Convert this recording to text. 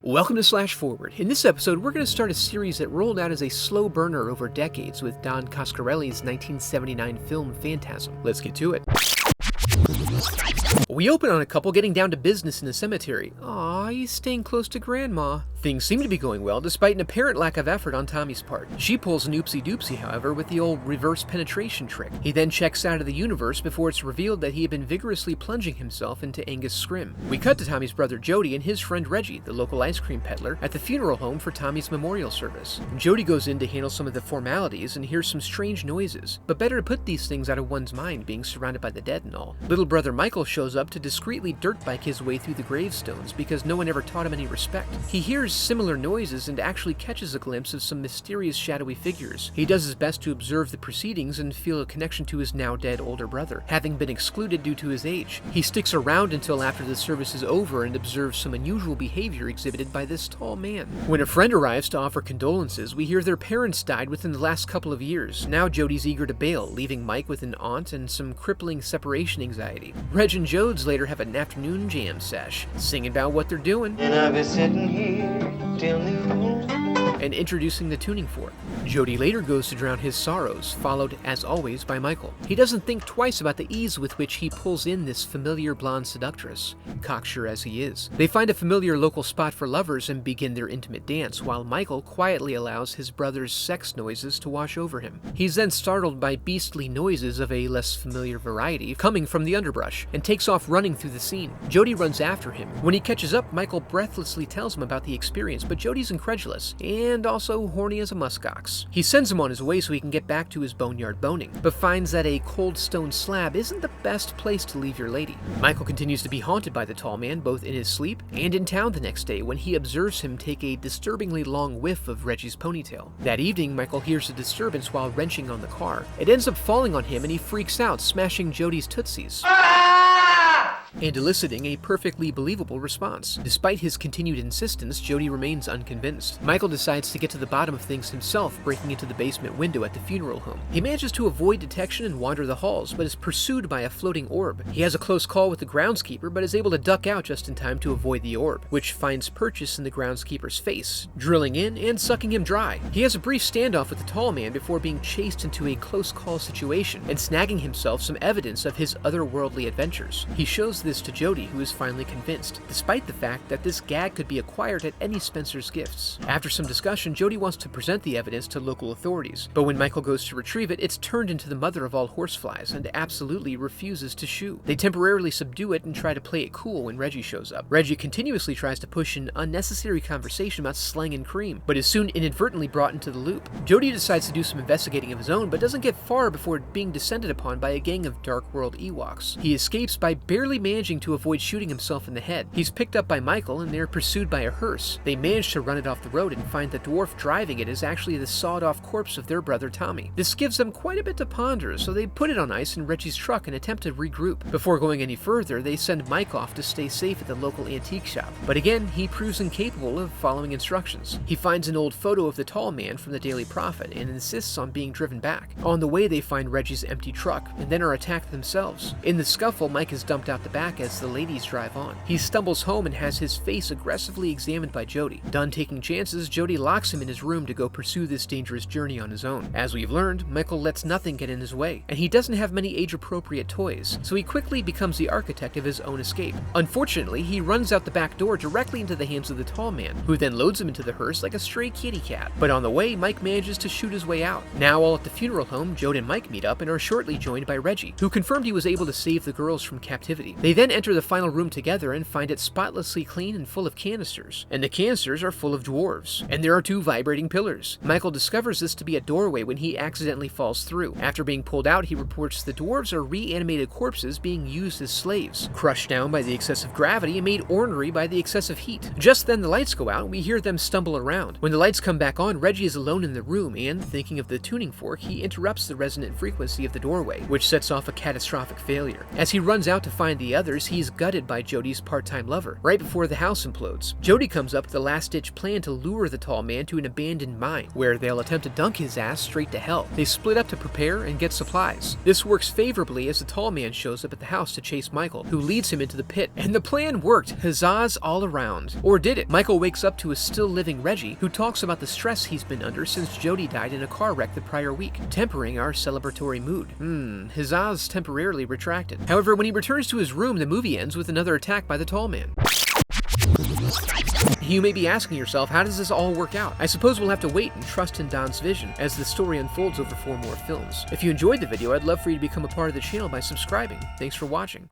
Welcome to Slash Forward. In this episode, we're going to start a series that rolled out as a slow burner over decades with Don Coscarelli's 1979 film Phantasm. Let's get to it. We open on a couple getting down to business in the cemetery. Aw, he's staying close to Grandma. Things seem to be going well despite an apparent lack of effort on Tommy's part. She pulls an oopsie-doopsie, however, with the old reverse penetration trick. He then checks out of the universe before it's revealed that he had been vigorously plunging himself into Angus Scrimm. We cut to Tommy's brother Jody and his friend Reggie, the local ice cream peddler, at the funeral home for Tommy's memorial service. Jody goes in to handle some of the formalities and hears some strange noises, but better to put these things out of one's mind, being surrounded by the dead and all. Little brother Michael shows up to discreetly dirt bike his way through the gravestones because no one ever taught him any respect. He hears similar noises and actually catches a glimpse of some mysterious shadowy figures. He does his best to observe the proceedings and feel a connection to his now dead older brother, having been excluded due to his age. He sticks around until after the service is over and observes some unusual behavior exhibited by this tall man. When a friend arrives to offer condolences, we hear their parents died within the last couple of years. Now Jody's eager to bail, leaving Mike with an aunt and some crippling separation anxiety. Reg and Jodes later have an afternoon jam sesh, singing about what they're doing. And I'll be sitting here till noon. And introducing the tuning fork. Jody later goes to drown his sorrows, followed, as always, by Michael. He doesn't think twice about the ease with which he pulls in this familiar blonde seductress, cocksure as he is. They find a familiar local spot for lovers and begin their intimate dance, while Michael quietly allows his brother's sex noises to wash over him. He's then startled by beastly noises of a less familiar variety coming from the underbrush, and takes off running through the scene. Jody runs after him. When he catches up, Michael breathlessly tells him about the experience, but Jody's incredulous, and also horny as a muskox. He sends him on his way so he can get back to his boneyard boning, but finds that a cold stone slab isn't the best place to leave your lady. Michael continues to be haunted by the tall man, both in his sleep and in town the next day when he observes him take a disturbingly long whiff of Reggie's ponytail. That evening, Michael hears a disturbance while wrenching on the car. It ends up falling on him and he freaks out, smashing Jody's tootsies, and eliciting a perfectly believable response. Despite his continued insistence, Jody remains unconvinced. Michael decides to get to the bottom of things himself, breaking into the basement window at the funeral home. He manages to avoid detection and wander the halls, but is pursued by a floating orb. He has a close call with the groundskeeper, but is able to duck out just in time to avoid the orb, which finds purchase in the groundskeeper's face, drilling in and sucking him dry. He has a brief standoff with the tall man before being chased into a close call situation and snagging himself some evidence of his otherworldly adventures. He shows this to Jody, who is finally convinced, despite the fact that this gag could be acquired at any Spencer's Gifts. After some discussion, Jody wants to present the evidence to local authorities, but when Michael goes to retrieve it, it's turned into the mother of all horseflies and absolutely refuses to shoo. They temporarily subdue it and try to play it cool when Reggie shows up. Reggie continuously tries to push an unnecessary conversation about slang and cream, but is soon inadvertently brought into the loop. Jody decides to do some investigating of his own, but doesn't get far before being descended upon by a gang of Dark World Ewoks. He escapes by barely managing to avoid shooting himself in the head. He's picked up by Michael and they're pursued by a hearse. They manage to run it off the road and find the dwarf driving it is actually the sawed-off corpse of their brother Tommy. This gives them quite a bit to ponder, so they put it on ice in Reggie's truck and attempt to regroup. Before going any further, they send Mike off to stay safe at the local antique shop. But again, he proves incapable of following instructions. He finds an old photo of the tall man from the Daily Prophet and insists on being driven back. On the way, they find Reggie's empty truck and then are attacked themselves. In the scuffle, Mike is dumped out the back as the ladies drive on. He stumbles home and has his face aggressively examined by Jody. Done taking chances, Jody locks him in his room to go pursue this dangerous journey on his own. As we've learned, Michael lets nothing get in his way, and he doesn't have many age-appropriate toys, so he quickly becomes the architect of his own escape. Unfortunately, he runs out the back door directly into the hands of the tall man, who then loads him into the hearse like a stray kitty cat. But on the way, Mike manages to shoot his way out. Now, all at the funeral home, Jode and Mike meet up and are shortly joined by Reggie, who confirmed he was able to save the girls from captivity. They then enter the final room together and find it spotlessly clean and full of canisters. And the canisters are full of dwarves. And there are 2 vibrating pillars. Michael discovers this to be a doorway when he accidentally falls through. After being pulled out, he reports the dwarves are reanimated corpses being used as slaves, crushed down by the excessive gravity and made ornery by the excessive heat. Just then the lights go out and we hear them stumble around. When the lights come back on, Reggie is alone in the room and, thinking of the tuning fork, he interrupts the resonant frequency of the doorway, which sets off a catastrophic failure. As he runs out to find the others, he's gutted by Jody's part-time lover, right before the house implodes. Jody comes up with a last-ditch plan to lure the tall man to an abandoned mine, where they'll attempt to dunk his ass straight to hell. They split up to prepare and get supplies. This works favorably as the tall man shows up at the house to chase Michael, who leads him into the pit. And the plan worked. Huzzahs all around. Or did it? Michael wakes up to a still-living Reggie, who talks about the stress he's been under since Jody died in a car wreck the prior week, tempering our celebratory mood. Huzzahs temporarily retracted. However, when he returns to his room, the movie ends with another attack by the tall man. You may be asking yourself, how does this all work out? I suppose we'll have to wait and trust in Don's vision as the story unfolds over 4 more films. If you enjoyed the video, I'd love for you to become a part of the channel by subscribing. Thanks for watching.